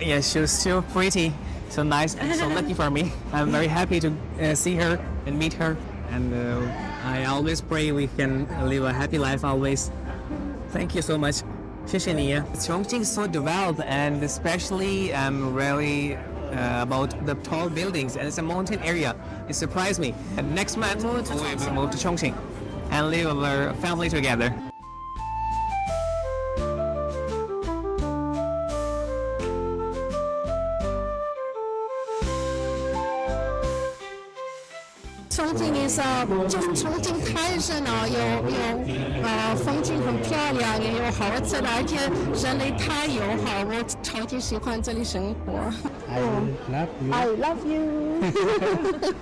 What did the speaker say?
Yeah, she was so pretty, so nice, and so lucky for me. I'm very happy to see her and meet her. And I always pray we can live a happy life always. Thank you so much. 谢谢你。Chongqing is so developed, and especially really about the tall buildings, and it's a mountain area. It surprised me. And next month we will move to Chongqing and live our family together. Chongqing is 就是重庆太热闹，有风景很漂亮，也有好吃的，而且人类太友好，我超级喜欢这里生活。I love you. I love you.